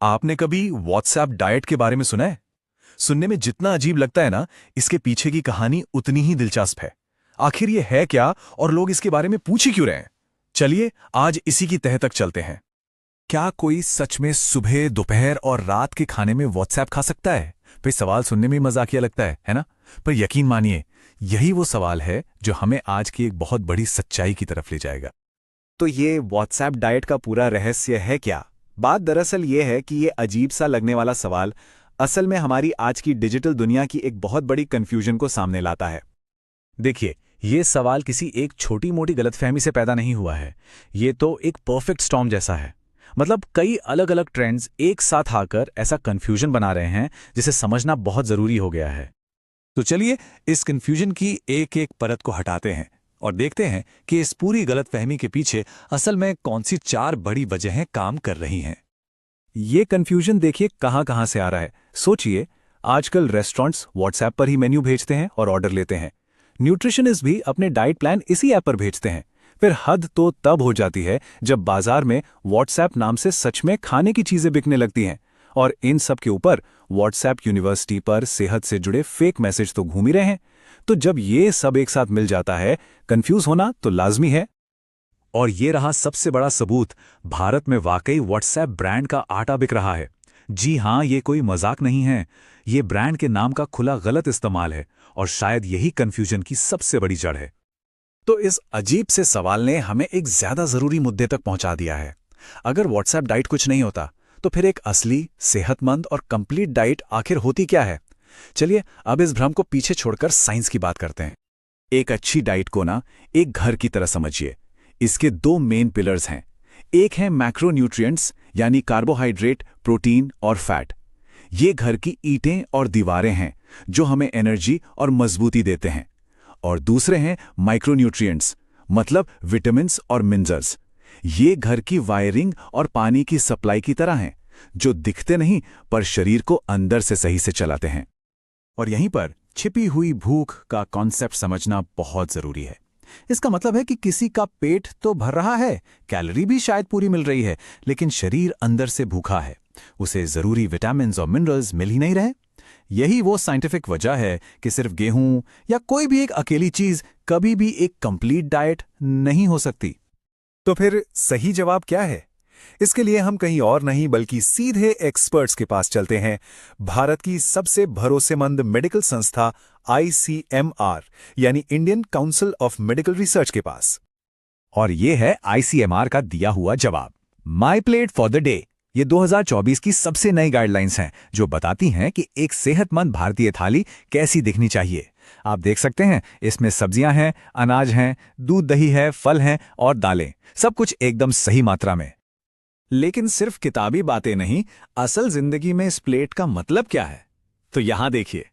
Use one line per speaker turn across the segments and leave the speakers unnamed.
आपने कभी WhatsApp diet के बारे में सुना है? सुनने में जितना अजीब लगता है ना, इसके पीछे की कहानी उतनी ही दिलचस्प है। आखिर ये है क्या और लोग इसके बारे में पूछ ही क्यों रहे हैं? चलिए आज इसी की तह तक चलते हैं। क्या कोई सच में सुबह, दोपहर और रात के खाने में व्हाट्सएप खा सकता है? भाई सवाल सुनने में मजाकिया लगता है ना? पर यकीन मानिए, यही वो सवाल है जो हमें आज की एक बहुत बड़ी सच्चाई की तरफ ले जाएगा।
तो ये व्हाट्सएप डाइट का पूरा रहस्य है क्या? बात दरअसल ये है कि ये अजीब सा लगने वाला सवाल असल में हमारी आज की डिजिटल दुनिया की एक बहुत बड़ी कंफ्यूजन को सामने लाता है।
देखिए, ये सवाल किसी एक छोटी मोटी गलतफहमी से पैदा नहीं हुआ है। ये तो एक परफेक्ट स्टॉर्म जैसा है। मतलब कई अलग अलग ट्रेंड्स एक साथ आकर ऐसा कंफ्यूजन बना रहे हैं जिसे समझना बहुत जरूरी हो गया है। तो चलिए इस कंफ्यूजन की एक एक परत को हटाते हैं और देखते हैं कि इस पूरी गलतफहमी के पीछे असल में कौन सी 4 बड़ी वजहें काम कर रही हैं। ये कंफ्यूजन देखिए कहां कहां से आ रहा है। सोचिए, आजकल रेस्टोरेंट्स व्हाट्सएप पर ही मेन्यू भेजते हैं और ऑर्डर लेते हैं। न्यूट्रिशनिस्ट भी अपने डाइट प्लान इसी ऐप पर भेजते हैं। फिर हद तो तब हो जाती है जब बाजार में व्हाट्सएप नाम से सच में खाने की चीजें बिकने लगती हैं। और इन सब के ऊपर व्हाट्सएप यूनिवर्सिटी पर सेहत से जुड़े फेक मैसेज तो घूम ही रहे हैं। तो जब ये सब एक साथ मिल जाता है, कंफ्यूज होना तो लाजमी है। और ये रहा सबसे बड़ा सबूत, भारत में वाकई व्हाट्सएप ब्रांड का आटा बिक रहा है। जी हां, ये कोई मजाक नहीं है। ये ब्रांड के नाम का खुला गलत इस्तेमाल है और शायद यही कंफ्यूजन की सबसे बड़ी जड़ है। तो इस अजीब से सवाल ने हमें एक ज्यादा जरूरी मुद्दे तक पहुंचा दिया है। अगर व्हाट्सएप डाइट कुछ नहीं होता, तो फिर एक असली, सेहतमंद और कंप्लीट डाइट आखिर होती क्या है? चलिए अब इस भ्रम को पीछे छोड़कर साइंस की बात करते हैं। एक अच्छी डाइट को ना एक घर की तरह समझिए। इसके 2 मेन पिलर्स हैं। एक है मैक्रोन्यूट्रिएंट्स यानी कार्बोहाइड्रेट, प्रोटीन और फैट। ये घर की ईंटें और दीवारें हैं जो हमें एनर्जी और मजबूती देते हैं। और दूसरे हैं माइक्रोन्यूट्रिएंट्स, मतलब विटामिन्स और मिनरल्स। ये घर की वायरिंग और पानी की सप्लाई की तरह हैं, जो दिखते नहीं पर शरीर को अंदर से सही से चलाते हैं। और यहीं पर छिपी हुई भूख का कॉन्सेप्ट समझना बहुत जरूरी है। इसका मतलब है कि किसी का पेट तो भर रहा है, कैलोरी भी शायद पूरी मिल रही है, लेकिन शरीर अंदर से भूखा है। उसे जरूरी विटामिन्स और मिनरल्स मिल ही नहीं रहे। यही वो साइंटिफिक वजह है कि सिर्फ गेहूं या कोई भी एक अकेली चीज कभी भी एक कंप्लीट डाइट नहीं हो सकती। तो फिर सही जवाब क्या है? इसके लिए हम कहीं और नहीं बल्कि सीधे एक्सपर्ट्स के पास चलते हैं, भारत की सबसे भरोसेमंद मेडिकल संस्था ICMR यानी Indian council of medical research के पास। और यह है ICMR का दिया हुआ जवाब। My plate for the day ये 2024 की सबसे नई गाइडलाइंस हैं जो बताती हैं कि एक सेहतमंद भारतीय थाली कैसी दिखनी चाहिए। आप देख सकते हैं, इसमें सब्जियां हैं, अनाज हैं, दूध दही है, फल हैं और दालें, सब कुछ एकदम सही मात्रा में। लेकिन सिर्फ किताबी बातें नहीं, असल जिंदगी में इस प्लेट का मतलब क्या है? तो यहां देखिए,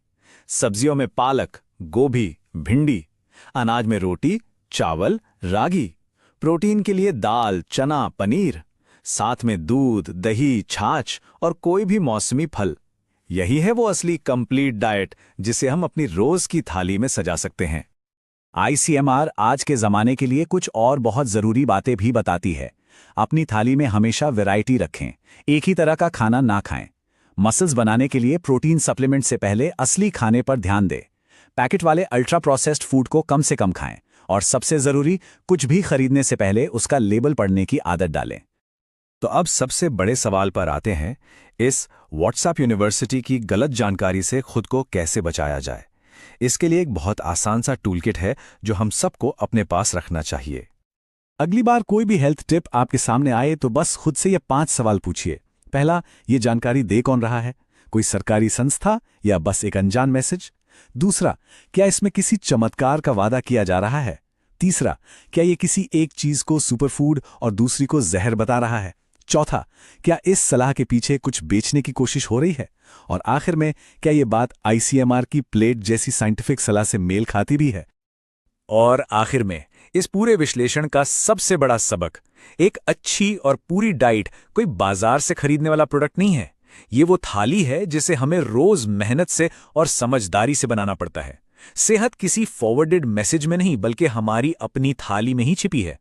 सब्जियों में पालक, गोभी, भिंडी, अनाज में रोटी, चावल, रागी, प्रोटीन के लिए दाल, चना, पनीर, साथ में दूध, दही, छाछ और कोई भी मौसमी फल। यही है वो असली कंप्लीट डाइट जिसे हम अपनी रोज की थाली में सजा सकते हैं। ICMR आज के जमाने के लिए कुछ और बहुत जरूरी बातें भी बताती है। अपनी थाली में हमेशा वैरायटी रखें, एक ही तरह का खाना ना खाएं। मसल्स बनाने के लिए प्रोटीन सप्लीमेंट से पहले असली खाने पर ध्यान दें। पैकेट वाले अल्ट्रा प्रोसेस्ड फूड को कम से कम खाएं और सबसे जरूरी, कुछ भी खरीदने से पहले उसका लेबल पढ़ने की आदत डालें। तो अब सबसे बड़े सवाल पर आते हैं, इस व्हाट्सएप यूनिवर्सिटी की गलत जानकारी से खुद को कैसे बचाया जाए। इसके लिए एक बहुत आसान सा टूलकिट है जो हम सबको अपने पास रखना चाहिए। अगली बार कोई भी हेल्थ टिप आपके सामने आए तो बस खुद से ये 5 सवाल पूछिए। पहला, ये जानकारी दे कौन रहा है? कोई सरकारी संस्था या बस एक अनजान मैसेज? दूसरा, क्या इसमें किसी चमत्कार का वादा किया जा रहा है? तीसरा, क्या ये किसी एक चीज को सुपरफूड और दूसरी को जहर बता रहा है? चौथा, क्या इस सलाह के पीछे कुछ बेचने की कोशिश हो रही है? और आखिर में, क्या ये बात ICMR की प्लेट जैसी साइंटिफिक सलाह से मेल खाती भी है? और आखिर में, इस पूरे विश्लेषण का सबसे बड़ा सबक, एक अच्छी और पूरी डाइट कोई बाजार से खरीदने वाला प्रोडक्ट नहीं है। ये वो थाली है जिसे हमें रोज मेहनत से और समझदारी से बनाना पड़ता है। सेहत किसी फॉरवर्डेड मैसेज में नहीं बल्कि हमारी अपनी थाली में ही छिपी है।